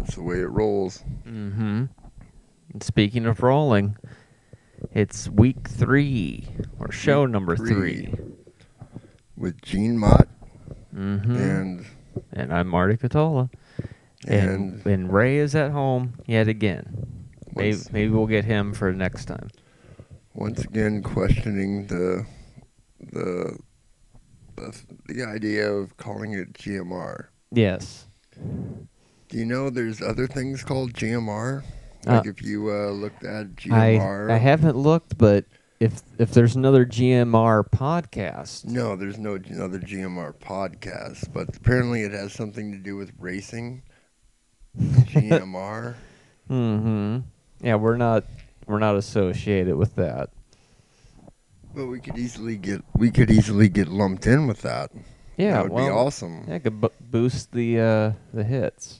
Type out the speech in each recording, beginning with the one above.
That's the way it rolls. Mm-hmm. And speaking of rolling, it's week 3, or show number 3. With Gene Mott. Mm-hmm. And I'm Marty Catola. And Ray is at home yet again. Maybe we'll get him for next time. Once again, questioning the idea of calling it GMR. Yes. Do you know there's other things called GMR? Like if you looked at GMR. I haven't looked, but if there's another GMR podcast. No, there's no other GMR podcast, but apparently it has something to do with racing. GMR. Mm-hmm. Yeah, we're not associated with that. But we could easily get lumped in with that. Yeah, that would be awesome. Yeah, it could boost the hits.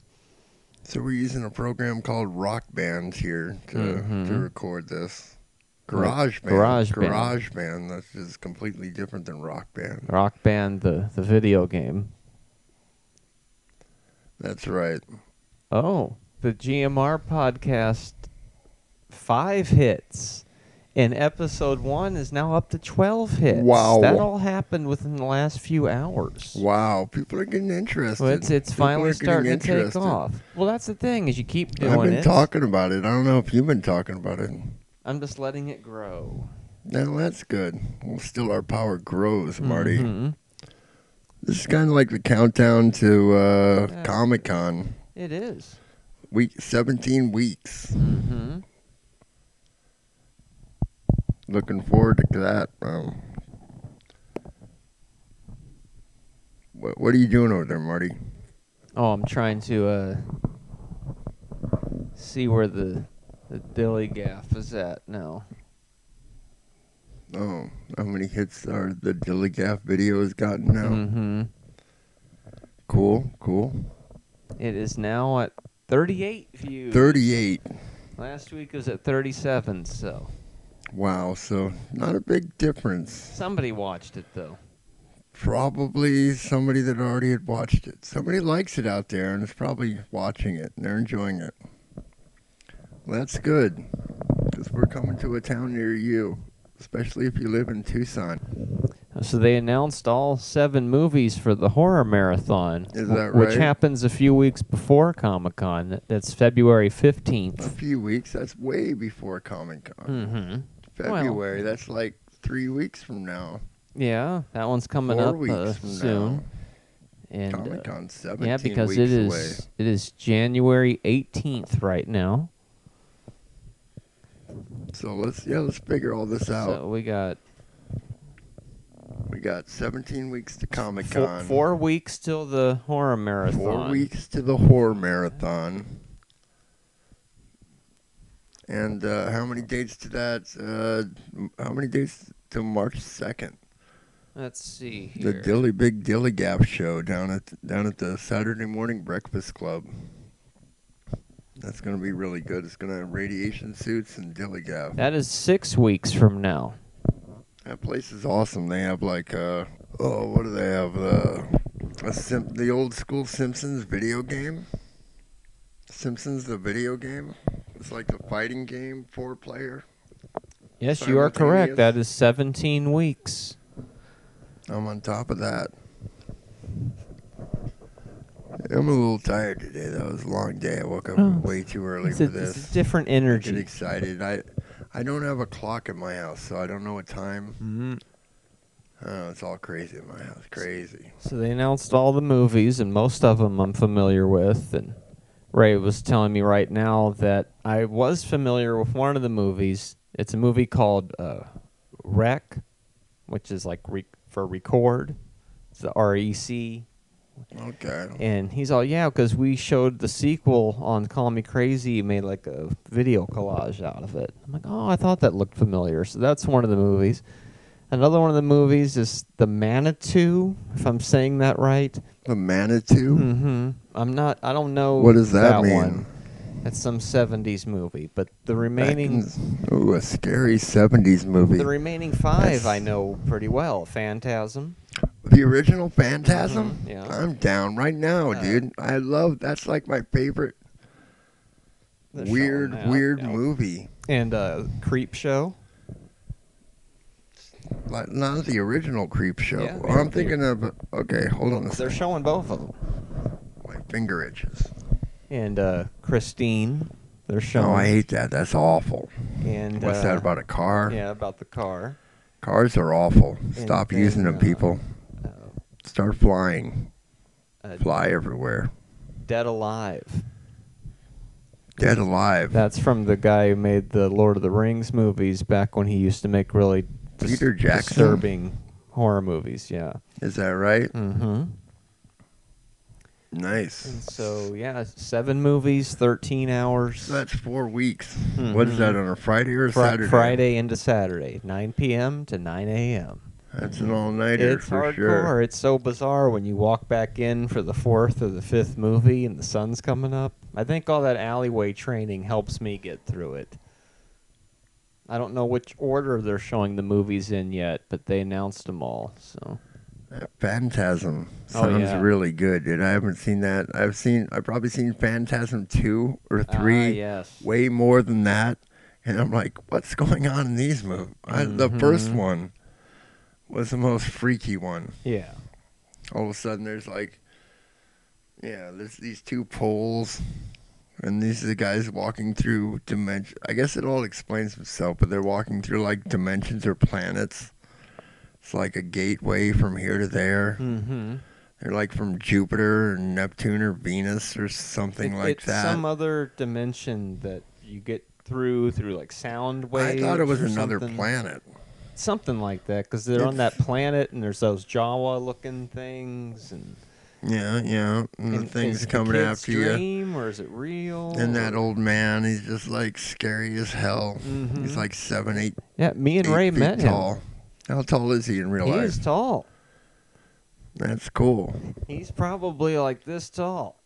So we're using a program called Rock Band here to record this. GarageBand. That's just completely different than Rock Band. Rock Band, the video game. That's right. Oh, the GMR podcast, 5 hits. And episode 1 is now up to 12 hits. Wow. That all happened within the last few hours. Wow. People are getting interested. Well, it's finally starting to take off. Well, that's the thing, is you keep doing it. I've been talking about it. I don't know if you've been talking about it. I'm just letting it grow. No, that's good. Well, still our power grows, Marty. This is kind of like the countdown to Comic-Con. It is. 17 weeks. Looking forward to that. What are you doing over there, Marty? Oh, I'm trying to see where the dilly gaff is at now. Oh, how many hits are the dilly gaff video has gotten now? Cool. It is now at 38 views. 38. Last week was at 37, so. Wow, so not a big difference. Somebody watched it, though. Probably somebody that already had watched it. Somebody likes it out there and is probably watching it, and they're enjoying it. Well, that's good, because we're coming to a town near you, especially if you live in Tucson. So they announced all 7 movies for the horror marathon. Is that right? Which happens a few weeks before Comic-Con. That's February 15th. A few weeks? That's way before Comic-Con. February, that's like 3 weeks from now. Yeah, that one's coming 4 up weeks from soon. now. And Comic-Con 17 yeah, because weeks away. It is January 18th right now. So let's figure all this out. So we got 17 weeks to Comic-Con. 4 weeks till the horror marathon. 4 weeks to the horror marathon. And how many dates to that? How many dates till March 2nd? Let's see here. The Big Dilly Gap show down at the Saturday Morning Breakfast Club. That's going to be really good. It's going to have radiation suits and dilly gap. That is 6 weeks from now. That place is awesome. They have like what do they have? The old school Simpsons video game. Simpsons the video game. It's like a fighting game, 4-player. Yes, you are correct. That is 17 weeks. I'm on top of that. I'm a little tired today. That was a long day. I woke up way too early for this. It's a different energy. I get excited. I don't have a clock at my house, so I don't know what time. It's all crazy in my house. Crazy. So they announced all the movies, and most of them I'm familiar with. And Ray was telling me right now that I was familiar with one of the movies. It's a movie called Rec, which is like for record. It's the REC. Okay. And he's all, yeah, because we showed the sequel on Call Me Crazy. You made like a video collage out of it. I'm like, oh, I thought that looked familiar. So that's one of the movies. Another one of the movies is The Manitou, if I'm saying that right. The Manitou? I don't know. What does that mean? One. It's some 70s movie, but the remaining... a scary 70s movie. The remaining 5 I know pretty well. Phantasm. The original Phantasm? Yeah. I'm down right now, dude. That's like my favorite They're showing that, Weird yep. movie. And Creep Show. Like, not the original Creep Show. Yeah, Well, I'm thinking of. Okay, hold on a They're second. showing both of them. My finger itches. And Christine. They're showing. Oh, I hate that. That's awful. And what's that about a car? Yeah, about the car. Cars are awful. Stop then, using them, people. Start flying. Fly everywhere. Dead Alive. Dead Alive. That's from the guy who made the Lord of the Rings movies back when he used to make really Peter Jackson? disturbing horror movies. Yeah. Is that right? Mm-hmm. Nice. And so, yeah, 7 movies, 13 hours. So that's 4 weeks. What is that, on a Friday or a Saturday? Friday into Saturday, 9 p.m. to 9 a.m. That's an all-nighter It's for hardcore. sure. It's so bizarre when you walk back in for the 4th or the 5th movie and the sun's coming up. I think all that alleyway training helps me get through it. I don't know which order they're showing the movies in yet, but they announced them all, so... Phantasm sounds really good, dude. I haven't seen that. I've probably seen Phantasm 2 or 3, yes. way more than that. And I'm like, what's going on in these movies? The first one was the most freaky one. Yeah. All of a sudden, there's there's these 2 poles, and these are the guys walking through dimension. I guess it all explains itself, but they're walking through like dimensions or planets. It's like a gateway from here to there. Mm-hmm. They're like from Jupiter or Neptune or Venus or something like it's that. some other dimension that you get through like sound waves. I thought it was or another something. planet. Something like that, because they're on that planet and there's those Jawa-looking things. And Yeah. And the things is it coming the kid's after you. dream, or is it real? And that old man, he's just like scary as hell. Mm-hmm. He's like 7, 8 Yeah, me and Ray feet met tall. him. How tall is he in real He life? is tall. That's cool. He's probably like this tall.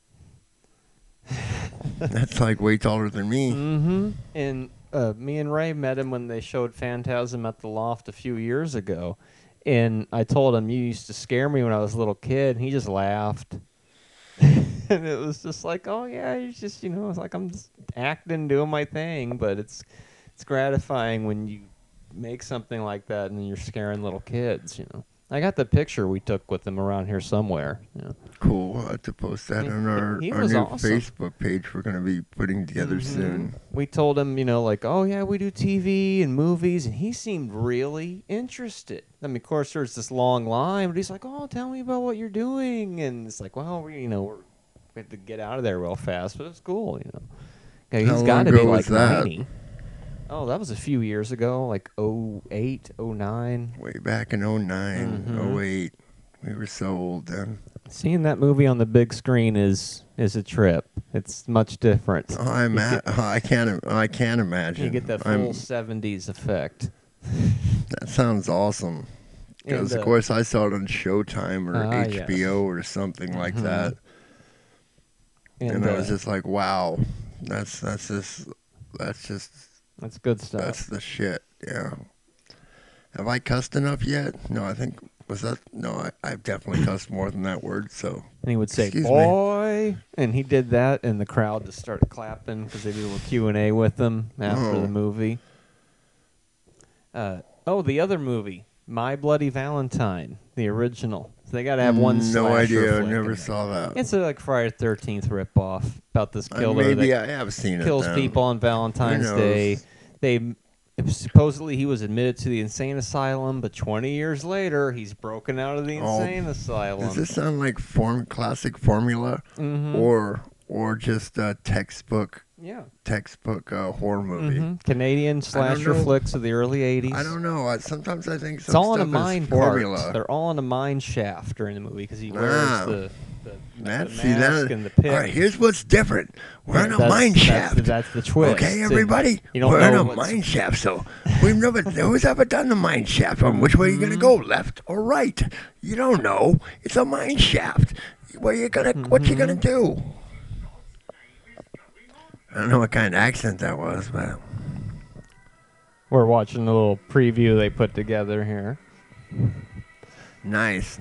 That's like way taller than me. Mm-hmm. And me and Ray met him when they showed Phantasm at the Loft a few years ago. And I told him, you used to scare me when I was a little kid. And he just laughed. And it was just like, oh, yeah, it's just, it's like I'm just acting, doing my thing. But it's gratifying when you make something like that and then you're scaring little kids, I got the picture we took with him around here somewhere. Cool. I'll have to post that on our new awesome. Facebook page we're going to be putting together soon. We told him, oh, yeah, we do TV and movies, and he seemed really interested. I mean, of course, there's this long line, but he's like, oh, tell me about what you're doing. And it's like, well, we had to get out of there real fast, but it's cool, Okay, he's got to be like 90. Oh, that was a few years ago, like 08, 09. Way back in 09, 08. We were so old then. Seeing that movie on the big screen is a trip. It's much different. Oh, I can't imagine. You get that full 70s effect. That sounds awesome. Because, of course, I saw it on Showtime or HBO or something like that. And I was just like, wow, that's good stuff. That's the shit, yeah. Have I cussed enough yet? No, I think, I've definitely cussed more than that word, so. And he would say, Excuse boy, and he did that, and the crowd just started clapping because they did a little Q&A with him after the movie. The other movie, My Bloody Valentine, the original. So they got to have one slasher No idea, I flick never in saw that. It's a Friday the 13th ripoff about this killer Maybe that I have seen kills it people on Valentine's Who Day. knows? Supposedly he was admitted to the insane asylum, but 20 years later he's broken out of the insane asylum. Does this sound like classic formula, or just a textbook horror movie? Canadian slasher flicks of the early 80s. I don't know. Sometimes I think it's all in a stuff mine is formula. cart. They're all in a mine shaft during the movie because he wears the mask and the pick. All right, here's what's different. We're in a mine shaft. That's the twist. Okay, everybody? We're in a mine shaft, so who's ever done the mine shaft? Which way are you going to go, left or right? You don't know. It's a mine shaft. What you gonna do? I don't know what kind of accent that was, but... We're watching a little preview they put together here. Nice.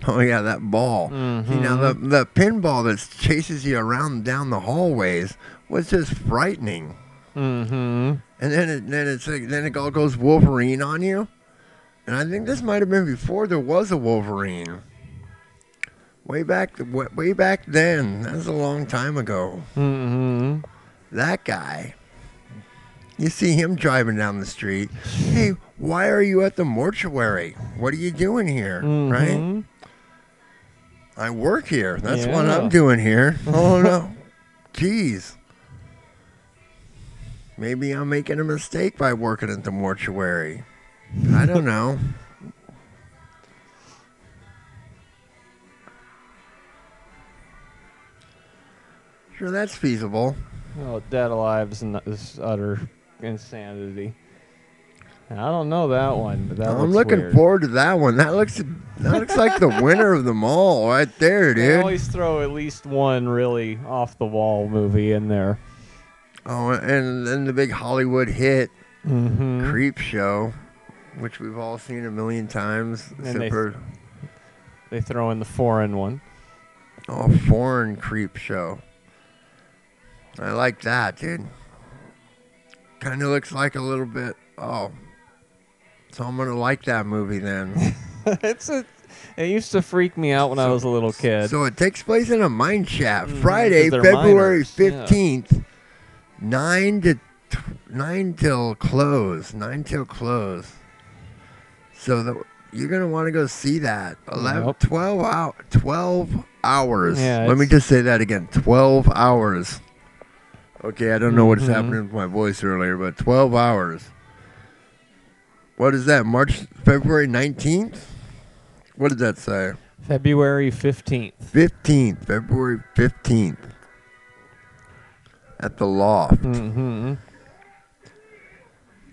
Oh yeah, that ball. Mm-hmm. See now the pinball that chases you around down the hallways was just frightening. Mm-hmm. And then it all goes Wolverine on you. And I think this might have been before there was a Wolverine. Way back then. That was a long time ago. Mm-hmm. That guy. You see him driving down the street. Hey, why are you at the mortuary? What are you doing here? Mm-hmm. Right? I work here. That's what Yeah. I'm doing here. Oh, no. Jeez. Maybe I'm making a mistake by working at the mortuary. I don't know. Sure, that's feasible. Oh, Dead Alive is utter insanity. I don't know that one, but that I'm looks looking weird. forward to that one. That looks like the winner of them all right there, They dude. always throw at least one really off-the-wall movie in there. Oh, and then the big Hollywood hit, Mm-hmm. Creep Show, which we've all seen a million times. And Super, they throw in the foreign one. Foreign Creep Show. I like that, dude. Kind of looks like a little bit. Oh, so I'm gonna like that movie then. It used to freak me out when I was a little kid. So it takes place in a mine shaft. Mhm, Friday, 'cause they're February miners, yeah. 15th, 9 till close. 9 till close. So you're gonna want to go see that. 12 hours. Yeah, Let me just say that again. 12 hours. Okay, I don't know what's Mhm. happening with my voice earlier, but 12 hours. What is that? February 19th? What did that say? February 15th. 15th. February 15th. At the Loft. Mm-hmm.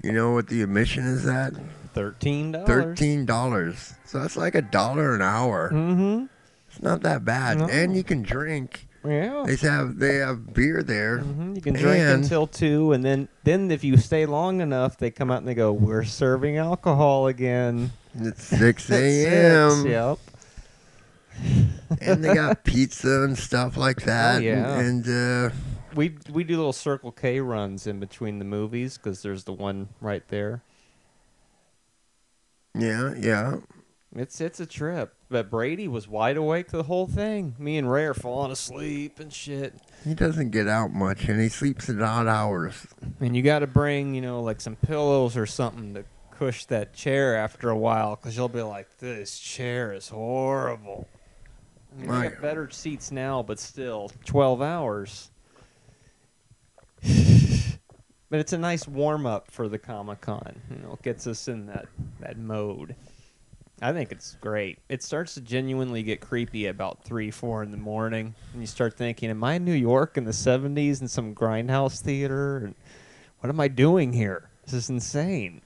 You know what the admission is at? $13. $13. So that's like $1 an hour. Mm-hmm. It's not that bad. No. And you can drink. Yeah. They have beer there. Mm-hmm. You can drink And- until 2, and then if you stay long enough, they come out and they go, "We're serving alcohol again." It's 6 At 6, a.m. Yep. And they got pizza and stuff like that. Oh, yeah. And We do little Circle K runs in between the movies because there's the one right there. yeah. It's a trip. But Brady was wide awake the whole thing. Me and Ray are falling asleep and shit. He doesn't get out much, and he sleeps at odd hours. And you got to bring, like some pillows or something to cush that chair after a while because you'll be like, this chair is horrible. I mean, we Right. got better seats now, but still, 12 hours. But it's a nice warm-up for the Comic-Con. It gets us in that mode. I think it's great. It starts to genuinely get creepy at about 3, 4 in the morning. And you start thinking, am I in New York in the 70s in some grindhouse theater? And what am I doing here? This is insane.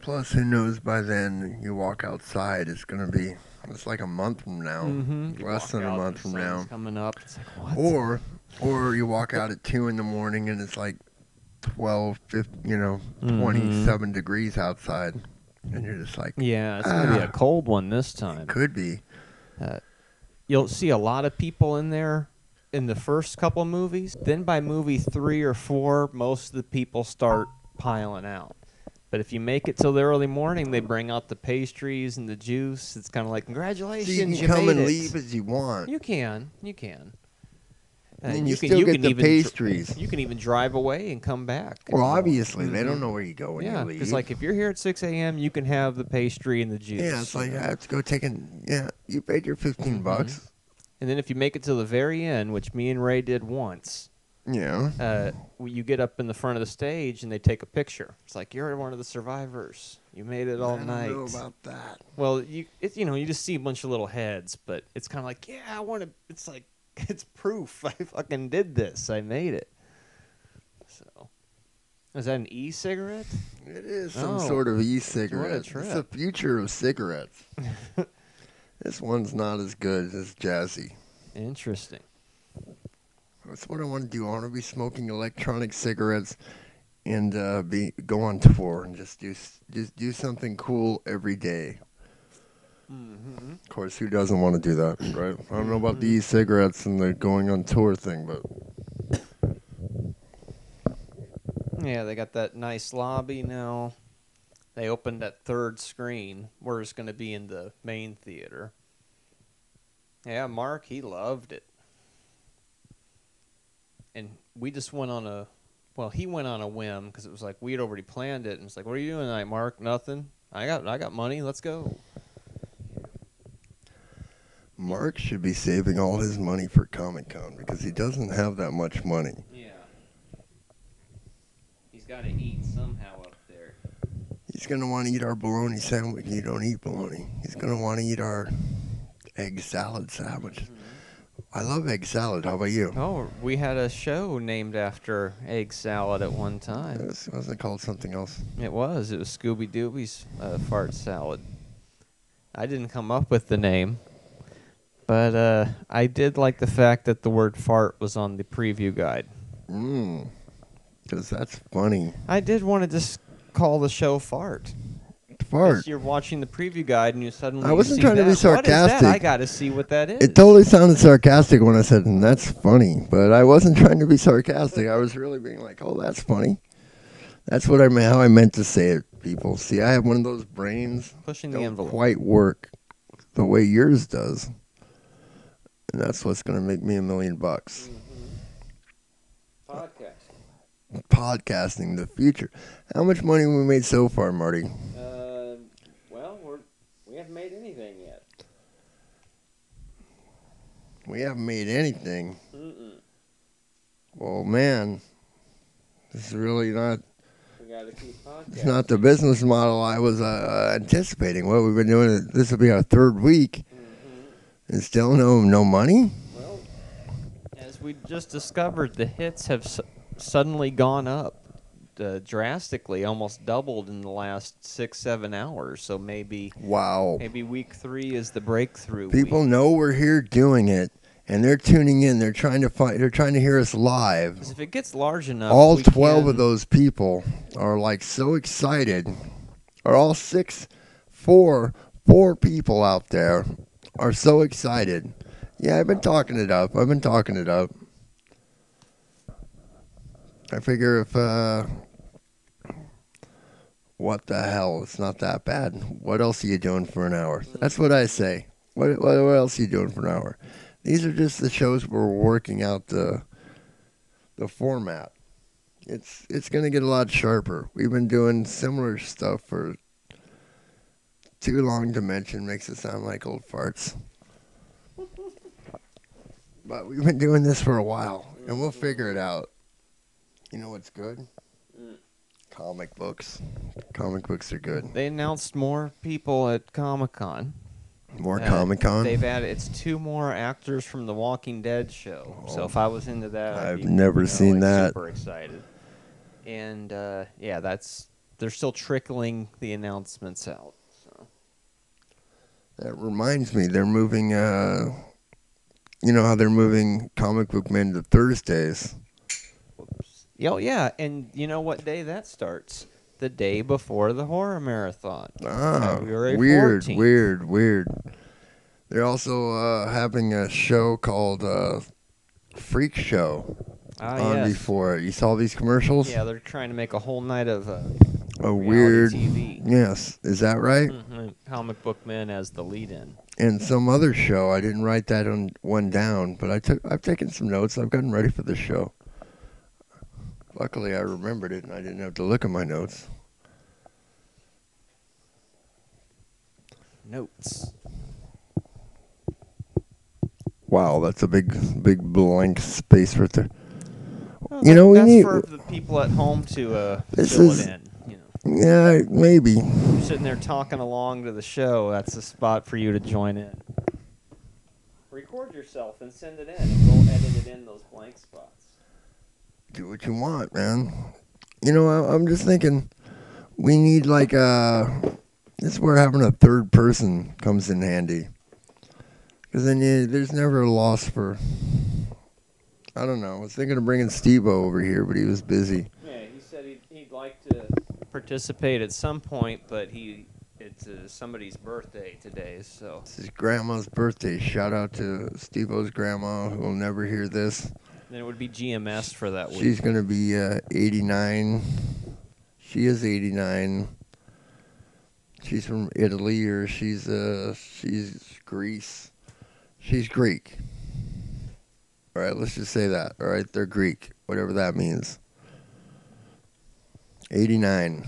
Plus, who knows by then you walk outside, it's like a month from now. Mm-hmm. Less than a month from now. Coming up. It's like, what? Or you walk out at 2 in the morning and it's like 12, 15, 27 degrees outside. And you're just like, Yeah, it's going to be a cold one this time. could be. You'll see a lot of people in there in the first couple movies. Then by movie 3 or 4, most of the people start piling out. But if you make it till the early morning, they bring out the pastries and the juice. It's kind of like, congratulations, So you can come made and it. leave as you want. You can. And you still get the pastries. You can even drive away and come back. Well, obviously, they don't know where you go when Yeah, you leave. because like if you're here at 6 a.m., you can have the pastry and the juice. Yeah, it's like I have to go you paid your $15. And then if you make it to the very end, which me and Ray did once, Yeah. you get up in the front of the stage and they take a picture. It's like you're one of the survivors. You made it all night. I don't know about that. Well, you just see a bunch of little heads, but it's kind of like, yeah, I want to. It's like it's proof. I fucking did this. I made it. So, is that an e-cigarette? It is some Oh, sort of e-cigarette. what a trip. It's the future of cigarettes. This one's not as good as Jazzy. Interesting. That's what I want to do. I want to be smoking electronic cigarettes and go on tour and just do something cool every day. Mm-hmm. Of course, who doesn't want to do that, right? I don't know about the e-cigarettes and the going on tour thing, but Yeah, they got that nice lobby now. They opened that third screen where it's going to be in the main theater. Yeah, Mark, he loved it. And we just went on a, well, he went on a whim because it was like we had already planned it. And it's like, what are you doing tonight, Mark? Nothing. I got money. Let's go. Mark should be saving all his money for Comic-Con because he doesn't have that much money. Yeah. He's got to eat somehow up there. He's going to want to eat our bologna sandwich. You don't eat bologna. He's going to want to eat our egg salad sandwich. Mm-hmm. I love egg salad. How about you? Oh, we had a show named after egg salad at one time. It wasn't called something else. It was. It was Scooby Dooby's fart salad. I didn't come up with the name, but I did like the fact that the word fart was on the preview guide. Because that's funny. I did want to just call the show Fart. Fart. You're watching the preview guide and you suddenly I wasn't see trying to be that. What is sarcastic. that? I got to see what that is. It totally sounded sarcastic when I said, that's funny. But I wasn't trying to be sarcastic. I was really being like, oh, that's funny. That's what how I meant to say it, people. See, I have one of those brains Pushing the don't envelope. quite work the way yours does. And that's what's going to make me $1 million. Podcasting, the future. How much money have we made so far, Marty? Well, we haven't made anything yet. We haven't made anything. Mm-mm. Well, man, this is really not. We got to keep podcasting. It's not the business model I was anticipating. Well, we've been doing it. This will be our third week, and still no money. Well, as we just discovered, the hits have suddenly gone up drastically, almost doubled in the last 6-7 hours. So maybe week 3 is the breakthrough. People week. know we're here doing it, and they're tuning in. They're trying to hear us live. 'Cause if it gets large enough, all 12 of those people are like so excited. Or all four people out there are so excited. Yeah, I've been talking it up. I figure if, what the hell, it's not that bad. What else are you doing for an hour? That's what I say. What else are you doing for an hour? These are just the shows where we're working out the format. It's going to get a lot sharper. We've been doing similar stuff for too long to mention. Makes it sound like old farts. But we've been doing this for a while, and we'll figure it out. You know what's good? Comic books. Comic books are good. They announced more people at Comic-Con. More Comic-Con? They've added, it's 2 more actors from The Walking Dead show. Oh, So if I was into that, I've never seen that. Super excited. And they're still trickling the announcements out. So. That reminds me, they're moving, you know how they're moving Comic Book Men to Thursdays? Oh, yeah, and you know what day that starts? The day before the horror marathon. February 14th. Weird. They're also having a show called Freak Show on before. You saw these commercials? Yeah, they're trying to make a whole night of a weird TV. Yes, is that right? Mm-hmm. Comic Book Men as the lead-in. And some other show. I didn't write that one down, but I've taken some notes. I've gotten ready for the show. Luckily, I remembered it, and I didn't have to look at my notes. Notes. Wow, that's a big blank space right there. Well, that's for the people at home to fill it in. You know. Yeah, maybe. You're sitting there talking along to the show. That's a spot for you to join in. Record yourself and send it in, and we'll edit it in those blank spots. Do what you want, man. You know, I'm just thinking we need like this is where having a third person comes in handy. Because then there's never a loss for, I don't know. I was thinking of bringing Steve-O over here, but he was busy. Yeah, he said he'd like to participate at some point, but it it's somebody's birthday today, so. It's his grandma's birthday. Shout out to Steve-O's grandma, who will never hear this. Then it would be GMS for that week. She's going to be 89. She is 89. She's from Italy, or she's Greece. She's Greek. All right, let's just say that. All right, they're Greek, whatever that means. 89.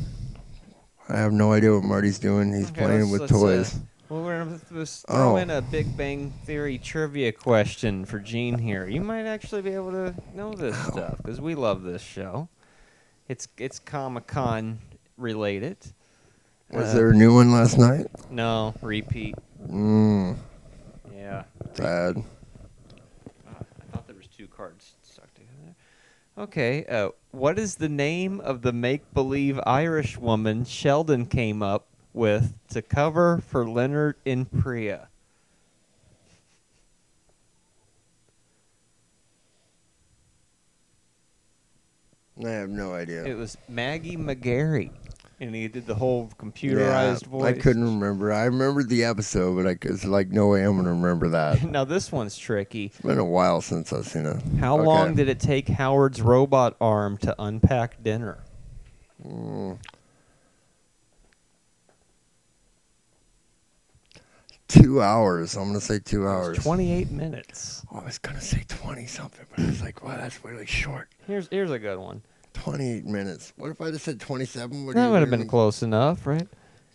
I have no idea what Marty's doing. He's playing with toys. Well, we're going to throw in a Big Bang Theory trivia question for Gene here. You might actually be able to know this stuff, because we love this show. It's Comic-Con related. Was there a new one last night? No, repeat. Yeah. Sad. I thought there was 2 cards stuck together. Okay, what is the name of the make-believe Irish woman Sheldon came up with to cover for Leonard in Priya? I have no idea. It was Maggie McGarry, and he did the whole computerized voice. I couldn't remember. I remembered the episode, but it's like no way I'm going to remember that. Now this one's tricky. It's been a while since I've seen it. How long did it take Howard's robot arm to unpack dinner? 2 hours. I'm going to say 2 hours. 28 minutes. Oh, I was going to say 20 something, but I was like, wow, that's really short. Here's a good one. 28 minutes. What if I just said 27? That would have been close enough, right?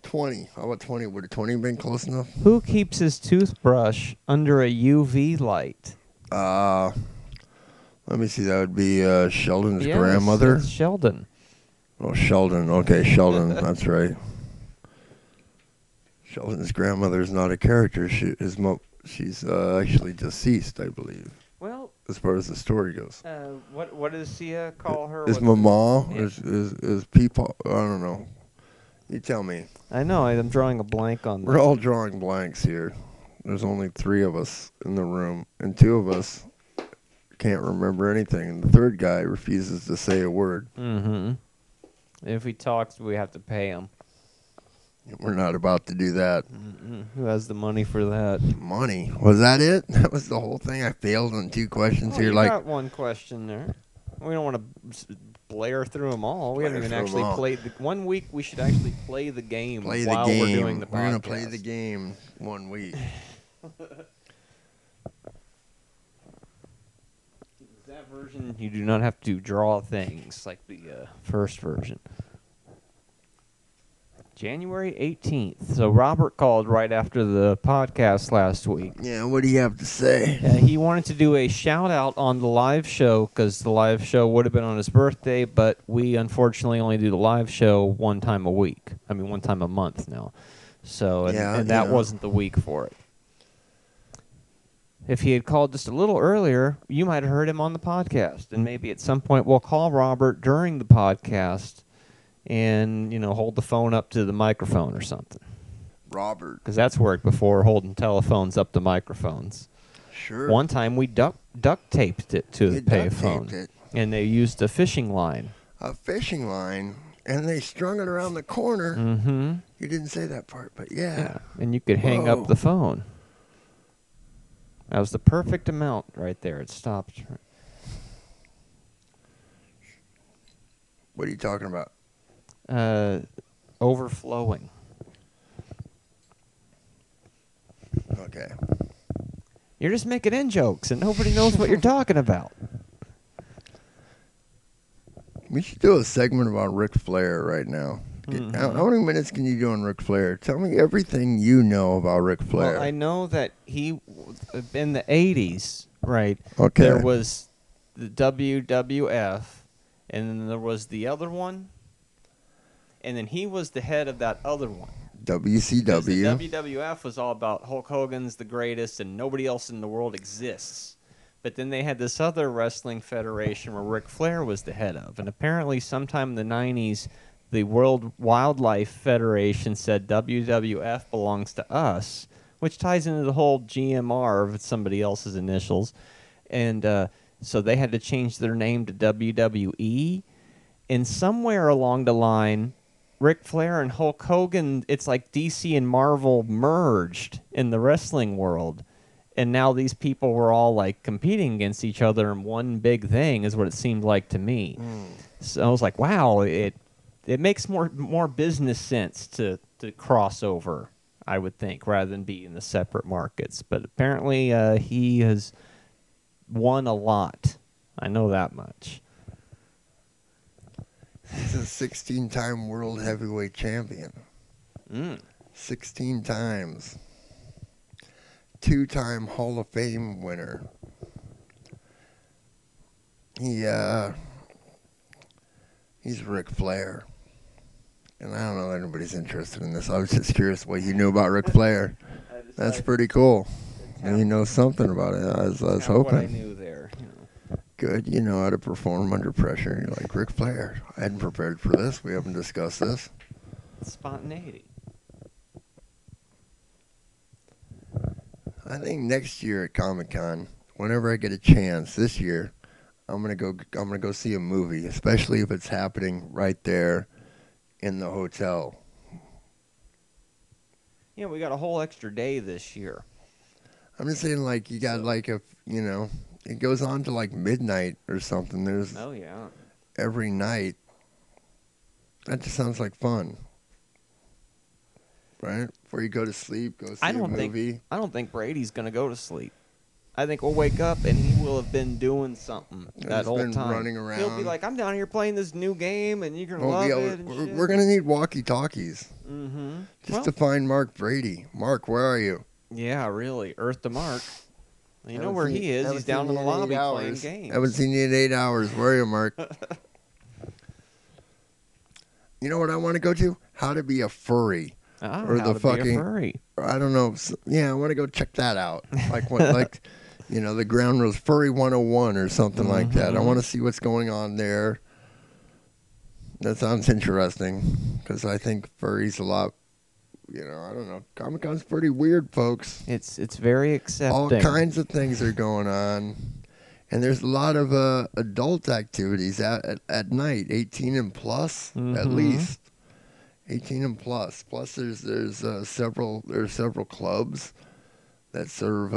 20. How about 20? Would 20 been close enough? Who keeps his toothbrush under a UV light? Let me see. That would be Sheldon's grandmother. It's Sheldon. Oh, Sheldon. Okay, Sheldon. That's right. Sheldon's grandmother is not a character. She's actually deceased, I believe. Well, as far as the story goes. What does Sia call her? Is Mama? Is people? I don't know. You tell me. I know. I'm drawing a blank on this. We're all drawing blanks here. There's only 3 of us in the room, and 2 of us can't remember anything, and the 3rd guy refuses to say a word. Mm-hmm. If he talks, we have to pay him. We're not about to do that. Who has the money for that? Money? Was that it? That was the whole thing? I failed on 2 questions here. You got 1 question there. We don't want to blare through them all. We haven't even actually played. 1 week, we should actually play the game while we're doing the podcast. We're going to play the game 1 week. That version, you do not have to draw things like the first version. January 18th. So Robert called right after the podcast last week. Yeah, what do you have to say? He wanted to do a shout-out on the live show because the live show would have been on his birthday, but we unfortunately only do the live show 1 time a week. I mean, 1 time a month now. So, and that wasn't the week for it. If he had called just a little earlier, you might have heard him on the podcast. And maybe at some point we'll call Robert during the podcast and, hold the phone up to the microphone or something. Robert. Because that's worked before, holding telephones up to microphones. Sure. One time we duct taped it to the payphone. And they used a fishing line. A fishing line? And they strung it around the corner? Mm-hmm. You didn't say that part, but yeah. And you could hang up the phone. That was the perfect amount right there. It stopped. What are you talking about? Overflowing. Okay. You're just making in jokes, and nobody knows what you're talking about. We should do a segment about Ric Flair right now. Mm-hmm. How many minutes can you do on Ric Flair? Tell me everything you know about Ric Flair. Well, I know that he, in the 80s, right, okay. There was the WWF, and then there was the other one, and then he was the head of that other one. WCW. The WWF was all about Hulk Hogan's the greatest, and nobody else in the world exists. But then they had this other wrestling federation where Ric Flair was the head of, and apparently sometime in the 90s, the World Wildlife Federation said WWF belongs to us, which ties into the whole GMR with somebody else's initials. And so they had to change their name to WWE. And somewhere along the line, Ric Flair and Hulk Hogan, it's like DC and Marvel merged in the wrestling world. And now these people were all like competing against each other in one big thing is what it seemed like to me. So I was like, wow, it makes more business sense to cross over, I would think, rather than be in the separate markets. But apparently he has won a lot. I know that much. He's a 16-time world heavyweight champion. 16 times. 2-time Hall of Fame winner. He's Ric Flair. And I don't know if anybody's interested in this. I was just curious what you knew about Ric Flair. That's pretty cool. And you know something about it. I was hoping. What I knew there. Good. You know how to perform under pressure. You're like, Ric Flair, I hadn't prepared for this. We haven't discussed this. Spontaneity. I think next year at Comic-Con, whenever I get a chance this year, I'm gonna go see a movie, especially if it's happening right there in the hotel. Yeah, we got a whole extra day this year. I'm just saying, like, you got like it goes on to like midnight or something. There's every night. That just sounds like fun, right? Before you go to sleep, go see a movie. I don't think Brady's gonna go to sleep. I think we'll wake up and he will have been doing something that whole time. Running around. He'll be like, "I'm down here playing this new game, and you're gonna love it." And we're gonna need walkie-talkies. Mm-hmm. Just to find Mark Brady. Mark, where are you? Yeah, really. Earth to Mark. You know where he is. He's down in the lobby playing games. I haven't seen you in 8 hours. Where are you, Mark? You know what I want to go to? How to be a furry. Or how to be a furry. I don't know. Yeah, I want to go check that out. Like what? Like, the ground rules, Furry 101 or something like that. I want to see what's going on there. That sounds interesting because I think furry's a lot. I don't know. Comic-Con's pretty weird, folks. It's very accepting. All kinds of things are going on. And there's a lot of adult activities at night, 18 and plus, at least. 18 and plus. Plus, there's several clubs that serve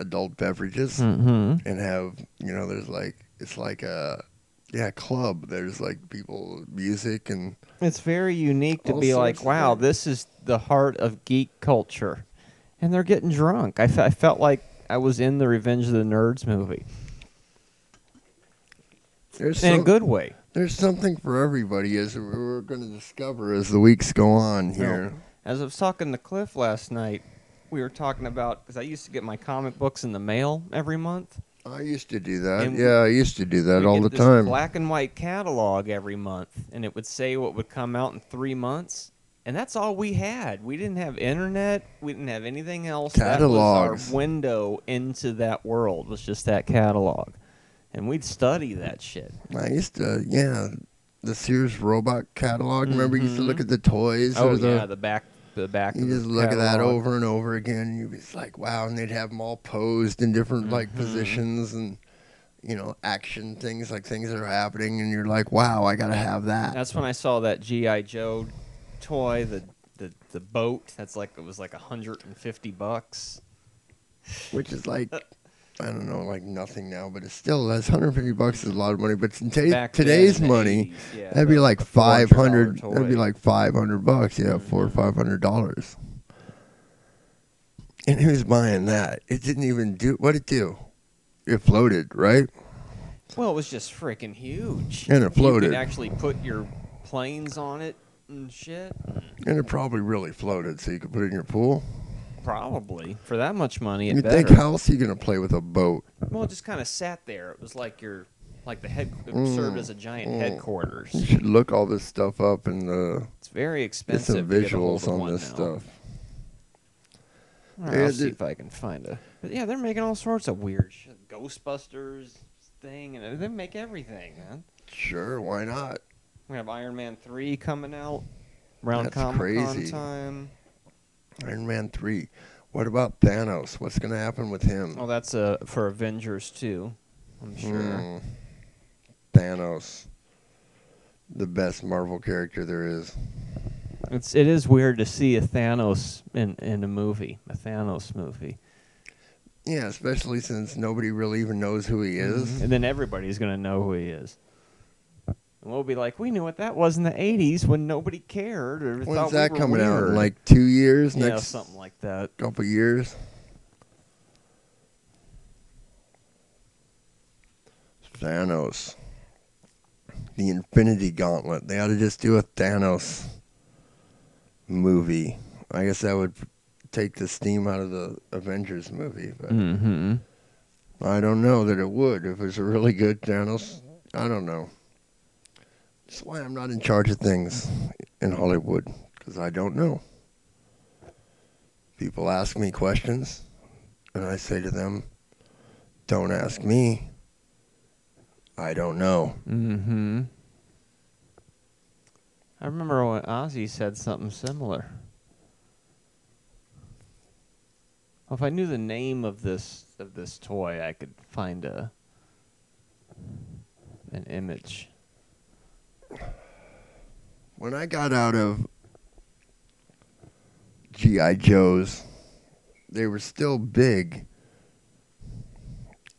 adult beverages and have there's it's like a club. There's like people, music, and it's very unique to be like, wow, this is the heart of geek culture, and they're getting drunk. I felt like I was in the Revenge of the Nerds movie. In a good way. There's something for everybody, as we're going to discover as the weeks go on here. As I was talking to Cliff last night, we were talking about, because I used to get my comic books in the mail every month. I used to do that. I used to do that all the time. Black and white catalog every month, and it would say what would come out in 3 months. And that's all we had. We didn't have internet. We didn't have anything else. Catalogs. That was our window into that world, was just that catalog. And we'd study that shit. I used to, the Sears Robot catalog. Remember, you used to look at the toys. The back. You just look at that over and over again, and you'd be like, wow. And they'd have them all posed in different positions and action things, like things that are happening, and you're like, wow, I gotta have that. That's when I saw that G.I. Joe toy, the boat. That's like, it was like $150, which is like, I don't know, like nothing now, but it's still, that's $150 is a lot of money. But in today's money, 80s, that'd be like $500. That'd be like $500, $400 or $500. And who's buying that? It didn't even do what it do. It floated, right? Well, it was just freaking huge. And it floated. You could actually put your planes on it and shit. And it probably really floated, so you could put it in your pool. Probably. For that much money, you think, how else are you going to play with a boat? Well, it just kind of sat there. It was like it served as a giant headquarters. You should look all this stuff up and it's very expensive. Get some visuals on this stuff. I'll see if I can find a. But yeah, they're making all sorts of weird shit. Ghostbusters thing, and they make everything, man. Sure, why not? We have Iron Man 3 coming out around Comic-Con time. Iron Man 3. What about Thanos? What's going to happen with him? Oh, that's for Avengers 2, I'm sure. Thanos. the best Marvel character there is. It is weird to see a Thanos in a movie, a Thanos movie. Yeah, especially since nobody really even knows who he is. And then everybody's going to know who he is. And we'll be like, we knew what that was in the 80s when nobody cared or When's thought that we were coming out? In weird. like 2 years? Yeah, Next something like that. couple years? Thanos. The Infinity Gauntlet. They ought to just do a Thanos movie. I guess that would take the steam out of the Avengers movie. But I don't know that it would. If it's a really good Thanos, I don't know. That's why I'm not in charge of things in Hollywood, because I don't know. People ask me questions, and I say to them, don't ask me. I don't know. I remember when Ozzy said something similar. Well, if I knew the name of this toy, I could find an image. When I got out of G.I. Joes, they were still big,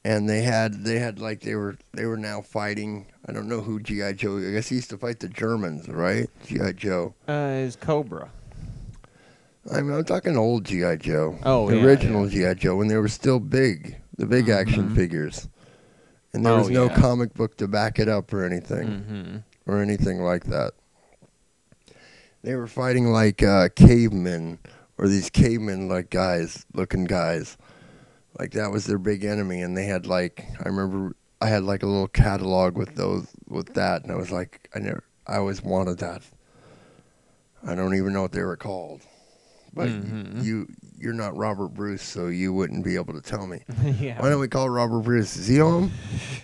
and they were now fighting. I don't know who G.I. Joe. I guess he used to fight the Germans, right? G.I. Joe. Is Cobra. I'm talking old G.I. Joe. Oh, the yeah, original yeah. G.I. Joe when they were still big, the big action figures, and there was no comic book to back it up or anything, or anything like that. They were fighting like cavemen, or these cavemen-like looking guys. Like that was their big enemy, and they had I remember I had like a little catalog with that, and I was like, I always wanted that. I don't even know what they were called. But you're not Robert Bruce, so you wouldn't be able to tell me. Yeah. Why don't we call Robert Bruce? Is he home?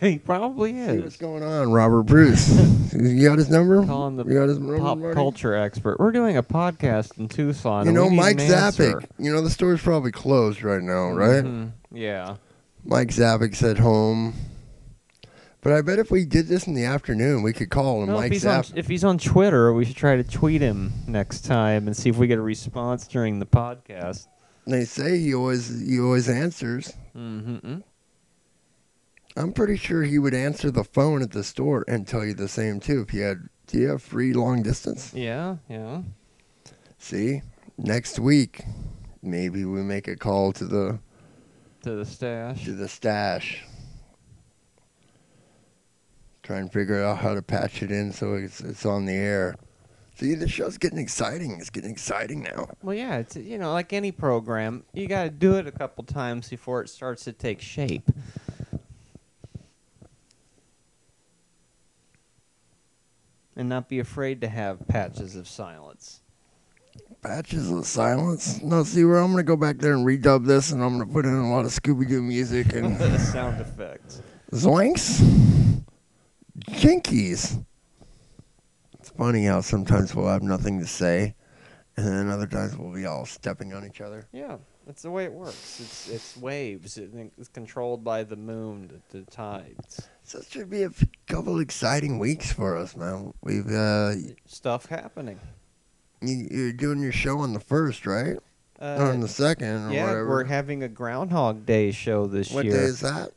He probably See what's is. going on, Robert Bruce. You got his number? Calling the You got his number, pop Marty? culture expert. We're doing a podcast in Tucson. You and know, we need Mike an answer. Zappik. You know, the store's probably closed right now, right? Yeah. Mike Zappik's at home. But I bet if we did this in the afternoon, we could call him Well, Mike if he's on Twitter, we should try to tweet him next time and see if we get a response during the podcast. They say he always answers. I'm pretty sure he would answer the phone at the store and tell you the same too. Do you have free long distance? Yeah. See, next week, maybe we make a call to the stash. Try and figure out how to patch it in so it's on the air. See, the show's getting exciting. It's getting exciting now. Well, yeah, it's like any program, you got to do it a couple times before it starts to take shape. And not be afraid to have patches of silence. Patches of silence? No, see, where I'm going to go back there and redub this, and I'm going to put in a lot of Scooby-Doo music and sound effects. Zoinks. Jinkies. It's funny how sometimes we'll have nothing to say, and then other times we'll be all stepping on each other. Yeah, that's the way it works. It's waves. It's controlled by the moon, the tides. So it should be a couple exciting weeks for us, man. We've stuff happening. You're doing your show on the 1st, right? Or on the 2nd, or yeah, whatever. We're having a Groundhog Day show this What year. day is that?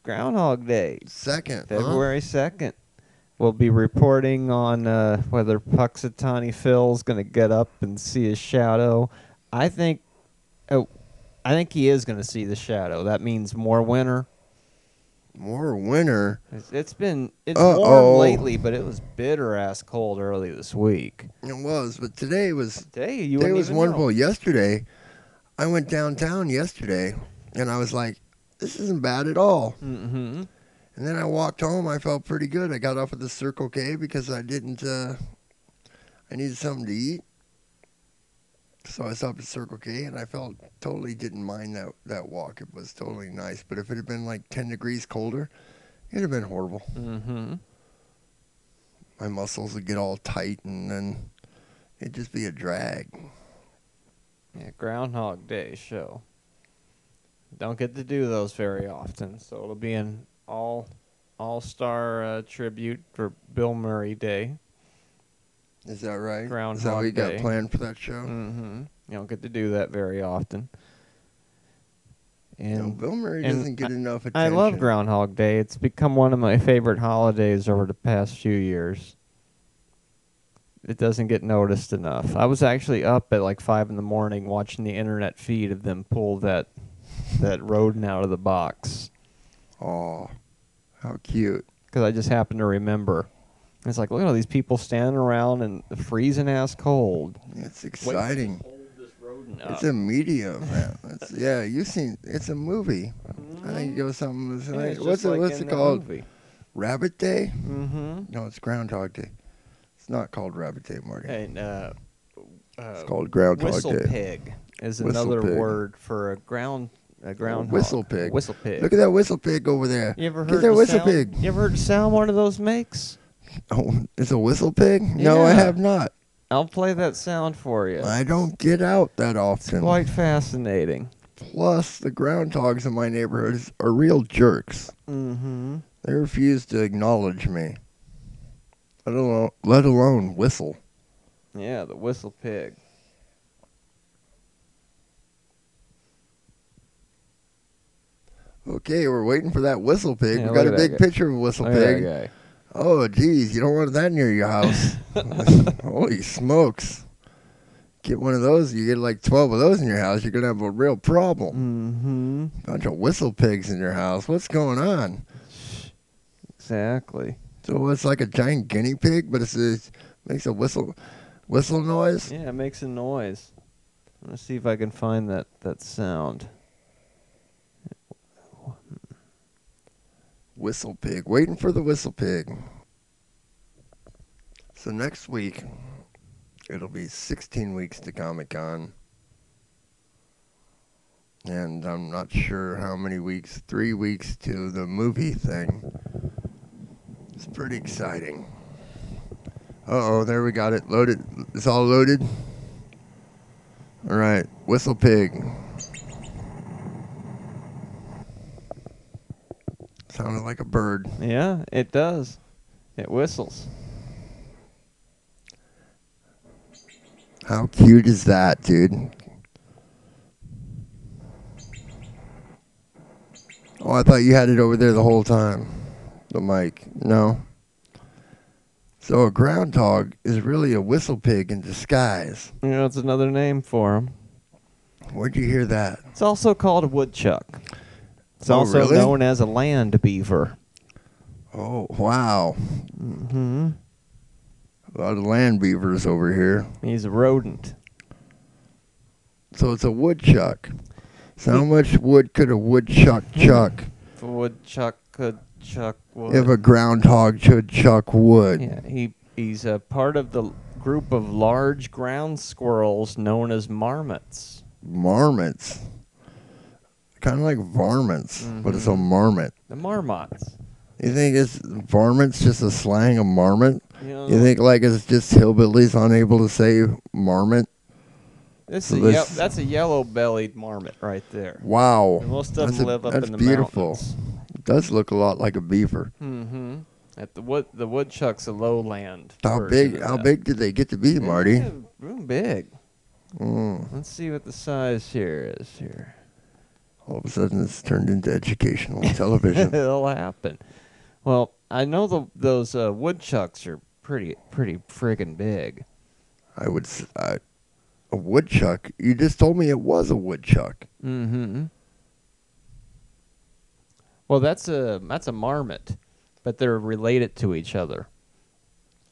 Groundhog Day. 2nd. February 2nd. We'll be reporting on whether Puxatawny Phil's going to get up and see his shadow. I think he is going to see the shadow. That means more winter. More winter? It's warm lately, but it was bitter-ass cold early this week. It was, but today was wonderful. Know. Yesterday, I went downtown yesterday, and I was like, this isn't bad at all. Mm-hmm. And then I walked home. I felt pretty good. I got off at the Circle K because I needed something to eat. So I stopped at Circle K, and I didn't mind that walk. It was totally nice. But if it had been like 10 degrees colder, it would have been horrible. Mm-hmm. My muscles would get all tight, and then it'd just be a drag. Yeah, Groundhog Day show. Don't get to do those very often, so it'll be an all all-star tribute for Bill Murray Day. Is that right? Groundhog Is that what you got Day. planned for that show? Mm-hmm. You don't get to do that very often. And No, Bill Murray doesn't get enough attention. I love Groundhog Day. It's become one of my favorite holidays over the past few years. It doesn't get noticed enough. I was actually up at like 5 in the morning watching the internet feed of them pull that rodent out of the box. Oh, how cute. Because I just happened to remember. It's like, look at all these people standing around in the freezing ass cold. It's exciting. Waiting to hold this rodent up. It's a media, man. Yeah, you've seen. It's a movie. Mm-hmm. I think it was something. Yeah, it's what's just like what's in it the called? movie. Rabbit Day? Mm-hmm. No, it's Groundhog Day. It's not called Rabbit Day, Marty. And It's called Groundhog Day. Whistlepig is Whistle another pig. word for a groundhog. Whistle pig. Whistle pig. Look at that whistle pig over there. You ever Get heard that the whistle sound? pig. You ever heard the sound one of those makes? Oh, it's a whistle pig? No, I Yeah. have not. I'll play that sound for you. I don't get out that often. Quite fascinating. Plus, the groundhogs in my neighborhood are real jerks. Mm-hmm. They refuse to acknowledge me. Let alone whistle. Yeah, the whistle pig. Okay, we're waiting for that whistle pig. Yeah, We got look a at big that guy. picture of a whistle Look at pig. that guy. Oh, geez, you don't want that near your house. Holy smokes. Get one of those, you get like 12 of those in your house, you're going to have a real problem. Mm-hmm. Bunch of whistle pigs in your house. What's going on? Exactly. So it's like a giant guinea pig, but it makes a whistle noise? Yeah, it makes a noise. Let's see if I can find that sound. Whistle pig. Waiting for the whistle pig. So next week, it'll be 16 weeks to Comic-Con. And I'm not sure how many weeks. 3 weeks to the movie thing. It's pretty exciting. Uh-oh, there we got it. Loaded. It's all loaded? All right. Whistle pig. Sounded like a bird. Yeah, it does. It whistles. How cute is that, dude? Oh, I thought you had it over there the whole time. The mic. No. So a groundhog is really a whistle pig in disguise. You know, it's another name for him. Where'd you hear that? It's also called a woodchuck. It's Oh, also really? known as a land beaver. Oh, wow. Mm-hmm. A lot of land beavers over here. He's a rodent. So it's a woodchuck. So how much wood could a woodchuck chuck If a woodchuck could chuck wood. if a groundhog should chuck wood? Yeah, he's a part of the group of large ground squirrels known as marmots. Marmots. Kind of like varmints, but it's a marmot. The marmots. You think it's varmints just a slang of marmot? You know, You think like it's just hillbillies unable to say marmot? that's a yellow-bellied marmot right there. Wow. And most of them live up that's in the beautiful. mountains. It does look a lot like a beaver. Mm-hmm. At the woodchuck's a lowland. How version big? of How that. big did they get to be, Marty? Yeah, real big. Mm. Let's see what the size here is here. All of a sudden, it's turned into educational television. It'll happen. Well, I know those woodchucks are pretty friggin' big. A woodchuck? You just told me it was a woodchuck. Mm-hmm. Well, that's a marmot, but they're related to each other.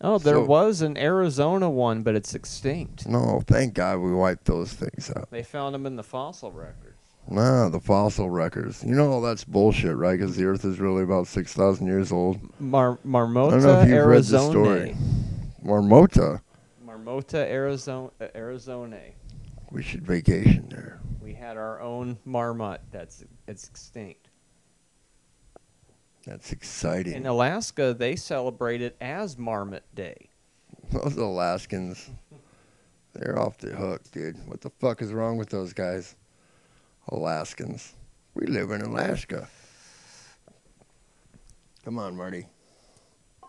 Oh, there was an Arizona one, but it's extinct. No, thank God we wiped those things out. They found them in the fossil records. Nah, the fossil records. You know all that's bullshit, right? Because the Earth is really about 6,000 years old. Marmota, I don't know if you've read the Arizona. story. Marmota. Marmota, Arizona. We should vacation there. We had our own marmot it's extinct. That's exciting. In Alaska, they celebrate it as Marmot Day. Those Alaskans, they're off the hook, dude. What the fuck is wrong with those guys? Alaskans. We live in Alaska. Come on, Marty.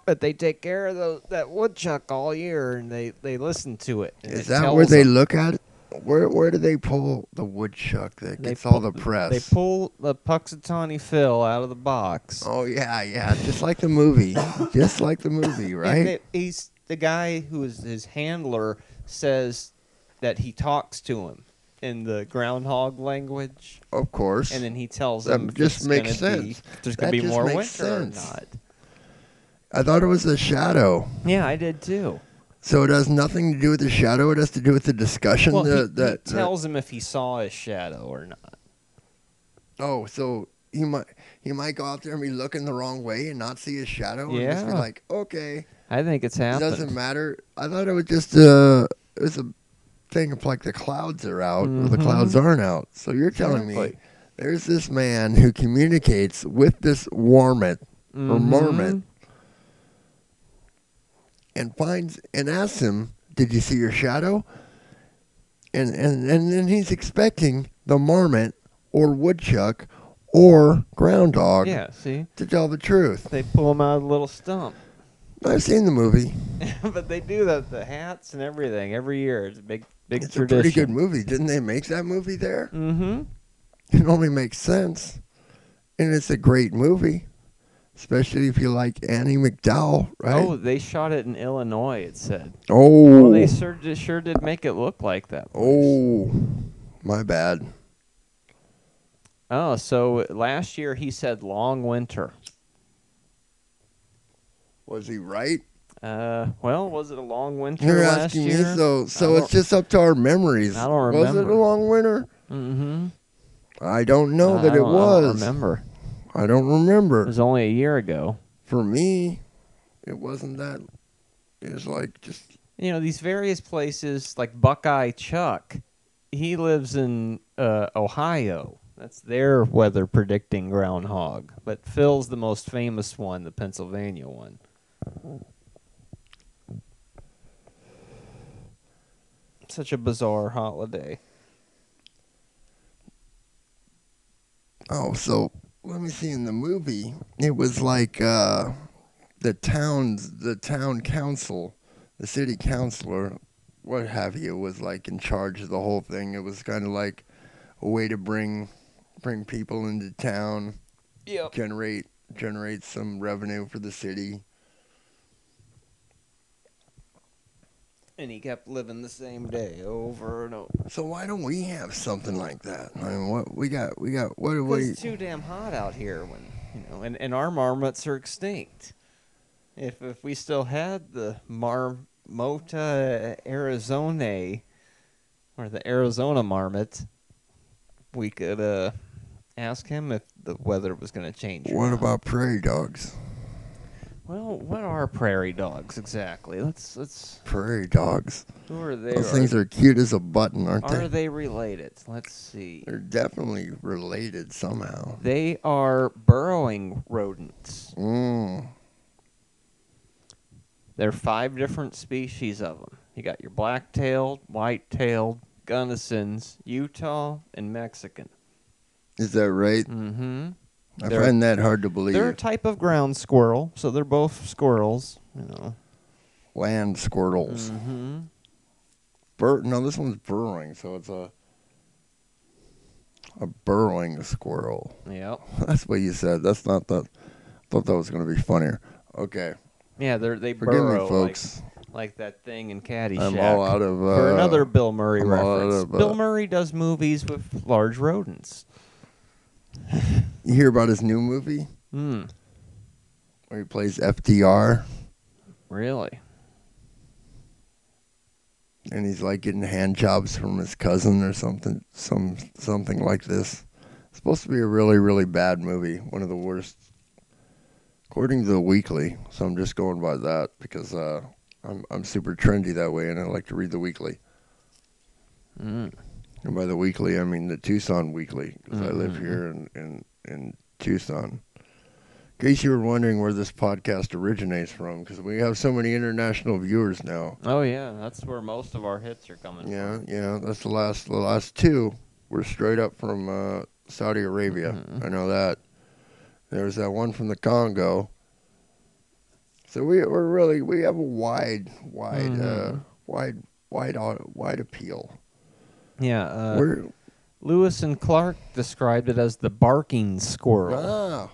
But they take care of that woodchuck all year, and they listen to it. And Is it that where they them. look at it? Where do they pull the woodchuck that gets all the press? They pull the Puxatawny Phil out of the box. Oh, yeah. Just like the movie. Just like the movie, right? He's the guy who is his handler says that he talks to him in the groundhog language. Of course. And then he tells that them just makes sense. If there's going to be more winter sense. or not. I thought it was a shadow. Yeah, I did too. So it has nothing to do with the shadow. It has to do with the discussion. Well, he tells him if he saw his shadow or not. Oh, so he might go out there and be looking the wrong way and not see his shadow. And just be like, okay. I think it's happened. It doesn't matter. I thought it was just it was a thing of like the clouds are out or the clouds aren't out. So you're telling me there's this man who communicates with this marmot or marmot. And finds and asks him, "Did you see your shadow?" And then he's expecting the marmot or woodchuck or groundhog to tell the truth. They pull him out of the little stump. I've seen the movie. But they do the hats and everything every year. It's a big it's tradition. It's a pretty good movie. Didn't they make that movie there? Mm-hmm. It only makes sense. And it's a great movie. Especially if you like Annie McDowell, right? Oh, they shot it in Illinois, it said. Oh. Well, they sure did make it look like that place. Oh, my bad. Oh, so last year he said long winter. Was he right? Well, was it a long winter You're last asking year? me, so it's just up to our memories. I don't remember. Was it a long winter? Mm-hmm. I don't know that it was. I don't remember. I don't remember. It was only a year ago. For me, it wasn't that. It was like just... these various places, like Buckeye Chuck, he lives in Ohio. That's their weather predicting groundhog. But Phil's the most famous one, the Pennsylvania one. Such a bizarre holiday. Oh, so let me see. In the movie, it was like the town council, the city councilor, what have you, was like in charge of the whole thing. It was kind of like a way to bring people into town, generate some revenue for the city. And he kept living the same day over and over. So why don't we have something like that? I mean, what we got? What do we? It's too damn hot out here and our marmots are extinct. If we still had the Marmota Arizona, or the Arizona marmot, we could ask him if the weather was going to change. What about prairie dogs? Well, what are prairie dogs exactly? Let's prairie dogs. Who are they? Those things are cute as a button, aren't they? Are they related? Let's see. They're definitely related somehow. They are burrowing rodents. There are 5 different species of them. You got your black-tailed, white-tailed, Gunnisons, Utah, and Mexican. Is that right? Mm-hmm. I find that hard to believe. They're a type of ground squirrel, so they're both squirrels, Land squirrels. Mm-hmm. No, this one's burrowing, so it's a burrowing squirrel. Yep. That's what you said. That's not the... thought that was going to be funnier. Okay. Yeah, they Forgive burrow me, folks. like that thing in Caddyshack. I'm all out of... For another Bill Murray reference. Of, Bill Murray does movies with large rodents. You hear about his new movie? Where he plays FDR. Really? And he's like getting hand jobs from his cousin or something like this. It's supposed to be a really, really bad movie. One of the worst, according to the Weekly. So I'm just going by that because I'm super trendy that way, and I like to read the Weekly. And by the Weekly, I mean the Tucson Weekly, because I live here in Tucson. In case you were wondering where this podcast originates from, because we have so many international viewers now. Oh yeah, that's where most of our hits are coming from. Yeah, that's the last 2 were straight up from Saudi Arabia. I know that. There was that one from the Congo, So we have a wide appeal. Yeah. We're Lewis and Clark described it as the barking squirrel.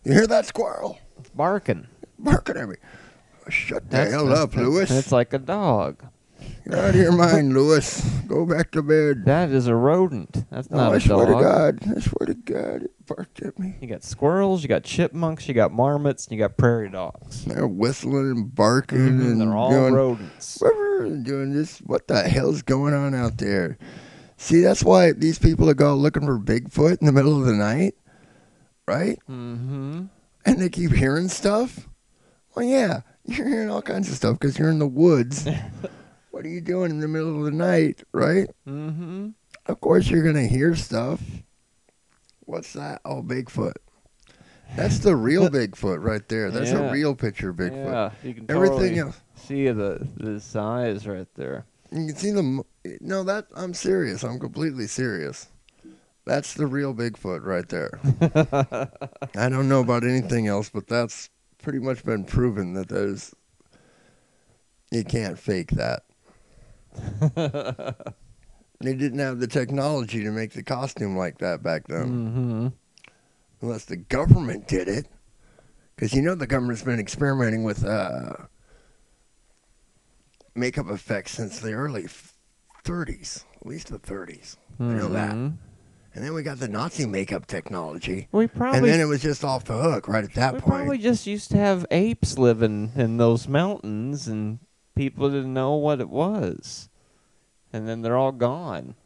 You hear that squirrel? It's barking. Barking at me. Shut the hell up, Lewis. It's like a dog. Get out of your mind, Lewis. Go back to bed. That is a rodent. That's not a I swear dog. to God, it barked at me. You got squirrels, you got chipmunks, you got marmots, and you got prairie dogs. They're whistling and barking and they're all doing, rodents. doing this. What the hell's going on out there? See, that's why these people that go looking for Bigfoot in the middle of the night, right? Mm-hmm. And they keep hearing stuff. Well, yeah, you're hearing all kinds of stuff because you're in the woods. What are you doing in the middle of the night, right? Mm-hmm. Of course you're going to hear stuff. What's that? Oh, Bigfoot. That's the real Bigfoot right there. That's a real picture of Bigfoot. Yeah, you can Everything else. See the size right there. You can see them. No, I'm serious. I'm completely serious. That's the real Bigfoot right there. I don't know about anything else, but that's pretty much been proven that you can't fake that. They didn't have the technology to make the costume like that back then. Mm-hmm. Unless the government did it. Because the government's been experimenting with makeup effects since the early 30s. At least the 30s. I know that. And then we got the Nazi makeup technology. And then it was just off the hook right at that point. We probably just used to have apes living in those mountains, and people didn't know what it was. And then they're all gone.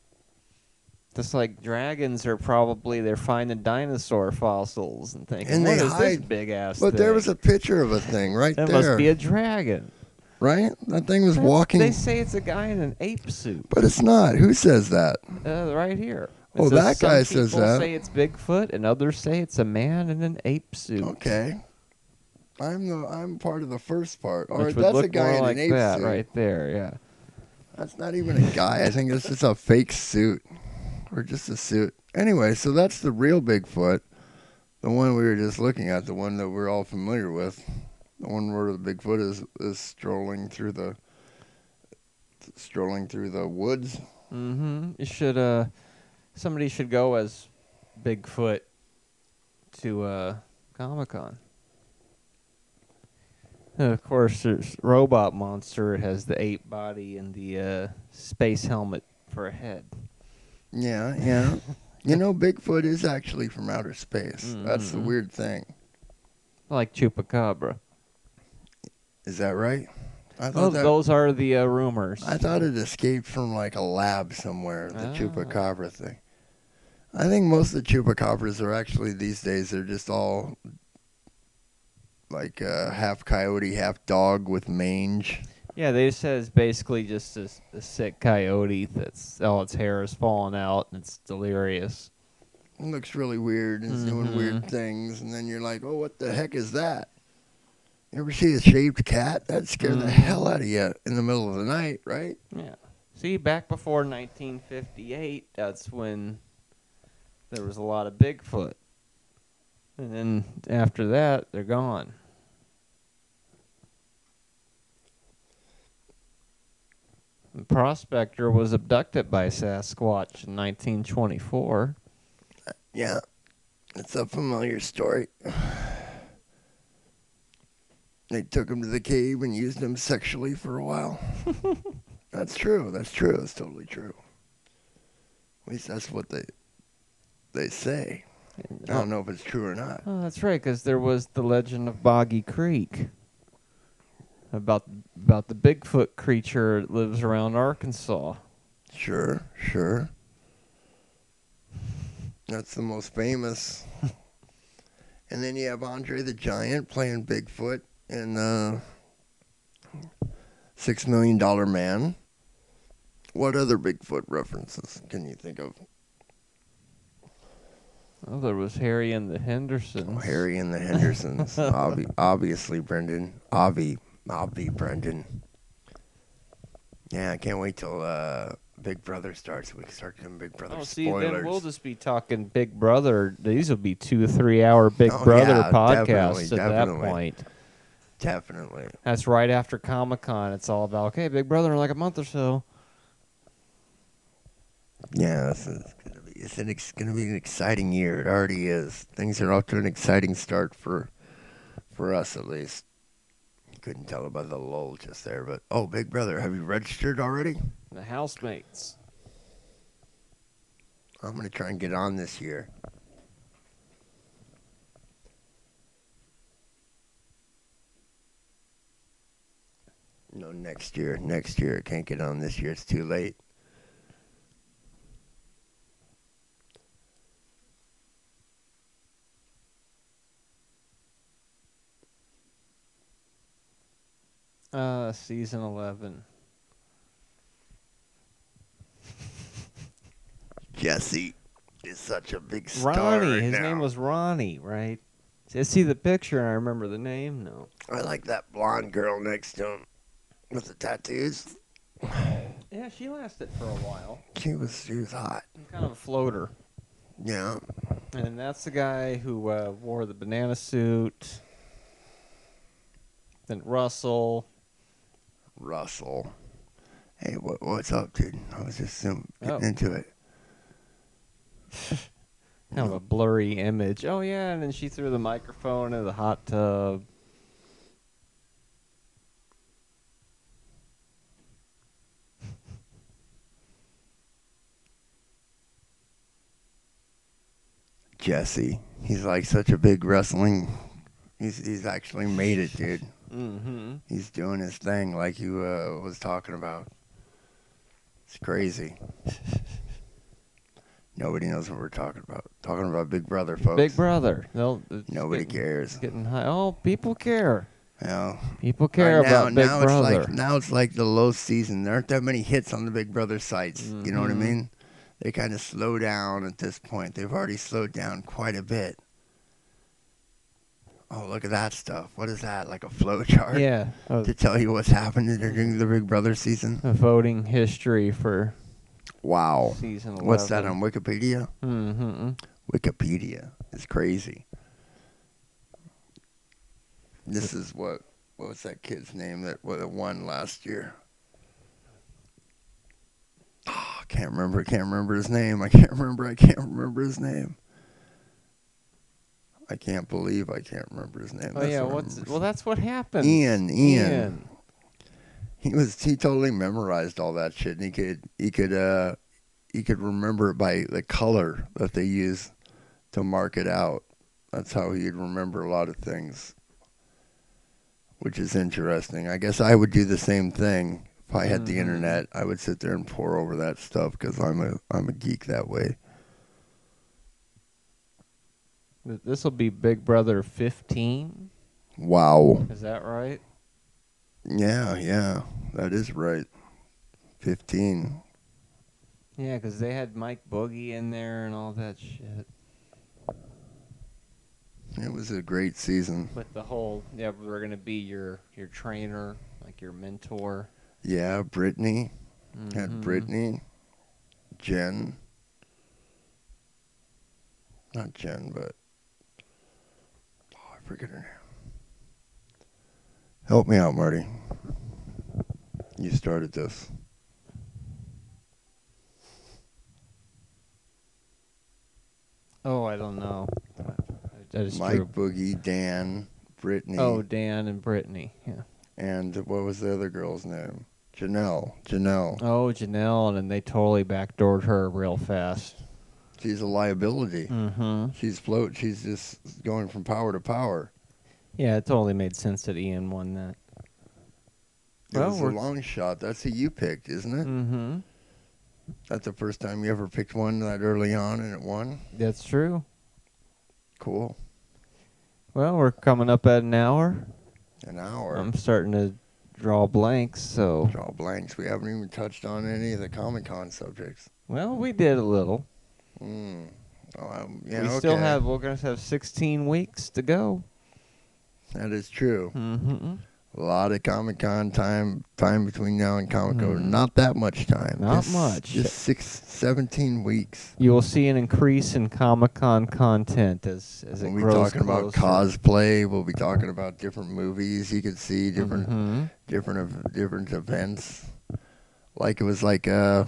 Just like dragons they're finding dinosaur fossils and thinking, what is this big-ass thing? But there was a picture of a thing right there. That must be a dragon. Right? That thing was walking. They say it's a guy in an ape suit. But it's not. Who says that? Right here. That guy says that. Some people say it's Bigfoot, and others say it's a man in an ape suit. Okay. I'm part of the first part. All right, Which would that's look a guy more in like an ape that suit. right there, yeah. That's not even a guy. I think it's just a fake suit. Or just a suit. Anyway, so that's the real Bigfoot. The one we were just looking at, the one that we're all familiar with. The one where the Bigfoot is strolling through the woods. Mm-hmm. You should somebody should go as Bigfoot to Comic-Con. Of course, there's Robot Monster. It has the ape body and the space helmet for a head. Yeah, yeah. Bigfoot is actually from outer space. Mm-hmm. That's the weird thing. Like Chupacabra. Is that right? Those are the rumors. I thought it escaped from like a lab somewhere, the Chupacabra thing. I think most of the Chupacabras are actually, these days, they're just all like half coyote, half dog with mange. Yeah, they said it's basically just a sick coyote that's all its hair is falling out and it's delirious. It looks really weird and it's doing weird things, and then you're like, oh, what the heck is that? You ever see a shaved cat? That'd scare the hell out of you in the middle of the night, right? Yeah. See, back before 1958, that's when there was a lot of Bigfoot. And then after that, they're gone. The Prospector was abducted by Sasquatch in 1924. Yeah, it's a familiar story. They took him to the cave and used him sexually for a while. That's true. That's totally true. At least that's what they say. I don't know if it's true or not. Oh, that's right, because there was the legend of Boggy Creek about the Bigfoot creature that lives around Arkansas. Sure. That's the most famous. And then you have Andre the Giant playing Bigfoot in $6 Million Man. What other Bigfoot references can you think of? Oh, there was Harry and the Hendersons. Oh, Harry and the Hendersons. Obviously, Brendan. Brendan. Yeah, I can't wait till Big Brother starts. We can start doing Big Brother spoilers. See, then we'll just be talking Big Brother. These will be 2 to 3 hour Big Brother podcasts at that point. Definitely. That's right after Comic-Con. It's all about, okay, Big Brother in like a month or so. Yeah, it's gonna be an exciting year. It already is. Things are off to an exciting start for us at least. Couldn't tell by the lull just there, but oh, Big Brother, have you registered already? The housemates. I'm gonna try and get on this year. No, next year. Next year. I can't get on this year. It's too late. Season 11. Jesse is such a big star Ronnie. right His now. name was Ronnie, right? I see the picture and I remember the name. No. I like that blonde girl next to him with the tattoos. Yeah, she lasted for a while. She was hot. Kind of a floater. Yeah. And that's the guy who wore the banana suit. Then Russell. Hey, what's up, dude? I was just getting into it. Kind of a blurry image. Oh, yeah, and then she threw the microphone into the hot tub. Jesse. He's like such a big wrestling. He's actually made it, dude. Mm-hmm. He's doing his thing like you was talking about. It's crazy. Nobody knows what we're talking about. Talking about Big Brother, folks. Big Brother. Nobody cares. Getting high. Oh, people care. Yeah. People care about Big Brother. Now it's like the low season. There aren't that many hits on the Big Brother sites. Mm-hmm. You know what I mean? They kind of slow down at this point. They've already slowed down quite a bit. Oh, look at that stuff. What is that? Like a flow chart? Yeah. To tell you what's happened during the Big Brother season? A voting history for season 11. What's that on Wikipedia? Mm-hmm. Wikipedia is crazy. This is what was that kid's name that won last year? Oh, I can't remember his name. I can't remember his name. I can't believe I can't remember his name. Oh, yeah, that's what happened. Ian. He totally memorized all that shit, and he could remember it by the color that they use to mark it out. That's how he'd remember a lot of things, which is interesting. I guess I would do the same thing if I had the internet. I would sit there and pore over that stuff because I'm a geek that way. This will be Big Brother 15. Wow. Is that right? Yeah, that is right. 15. Yeah, because they had Mike Boogie in there and all that shit. It was a great season. With the whole, we're going to be your trainer, like your mentor. Yeah, Brittany. Had Brittany. Jen. Not Jen, but... I forget her name. Help me out, Marty. You started this. Oh, I don't know. That is Mike, true. Boogie, Dan, Brittany. Oh, Dan and Brittany, yeah. And what was the other girl's name? Janelle. Oh, Janelle, and then they totally backdoored her real fast. She's a liability. Mm-hmm. She's just going from power to power. Yeah, it totally made sense that Ian won that. It was a long shot. That's who you picked, isn't it? Mm-hmm. That's the first time you ever picked one that early on and it won? That's true. Cool. Well, we're coming up at an hour. An hour? I'm starting to draw blanks, so... Draw blanks. We haven't even touched on any of the Comic-Con subjects. Well, we did a little. Yeah, we still we're going to have 16 weeks to go. That is true. Mm-hmm. A lot of Comic-Con time between now and Comic-Con. Not that much time. Not much. Just 17 weeks. You will see an increase in Comic-Con content as it grows closer. We'll be talking about cosplay. We'll be talking about different movies you could see, different events. Like it was like for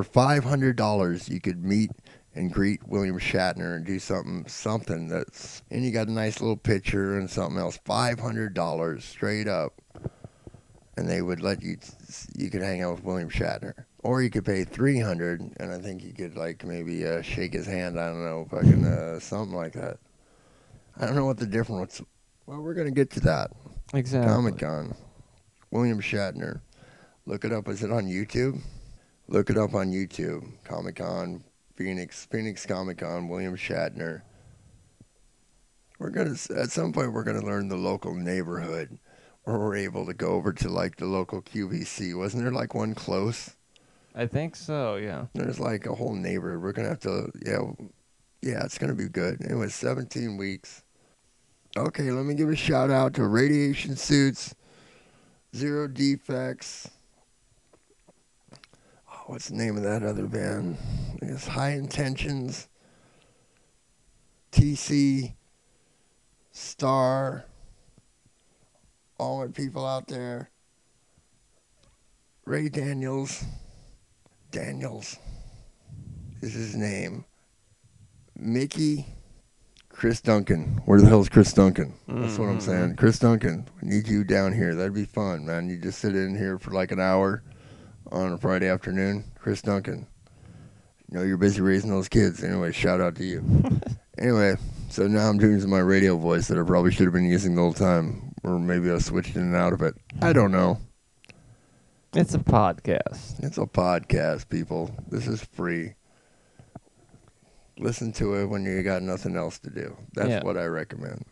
$500 you could meet and greet William Shatner and do something that's, and you got a nice little picture and something else. $500 straight up, and they would let you could hang out with William Shatner, or you could pay $300, and I think you could like maybe shake his hand. I don't know, fucking something like that. I don't know what the difference. Well, we're gonna get to that. Exactly. Comic-Con, William Shatner. Look it up. Is it on YouTube? Look it up on YouTube. Comic-Con. Phoenix Comic-Con, William Shatner. At some point we're gonna learn the local neighborhood, where we're able to go over to like the local QVC. Wasn't there like one close? I think so. Yeah. There's like a whole neighborhood. We're gonna have to. Yeah. It's gonna be good. It was 17 weeks. Okay, let me give a shout out to Radiation Suits, Zero Defects. What's the name of that other band? I guess High Intentions, TC, Star, all my people out there. Ray Daniels is his name. Mickey, Chris Duncan. Where the hell's Chris Duncan? That's what I'm saying. Chris Duncan, we need you down here. That'd be fun, man. You just sit in here for like an hour on a Friday afternoon. Chris Duncan, you know you're busy raising those kids. Anyway, shout out to you. Anyway, so now I'm doing my radio voice that I probably should have been using the whole time, or maybe I switched in and out of it. I don't know. It's a podcast. It's a podcast, people. This is free. Listen to it when you got nothing else to do. That's what I recommend.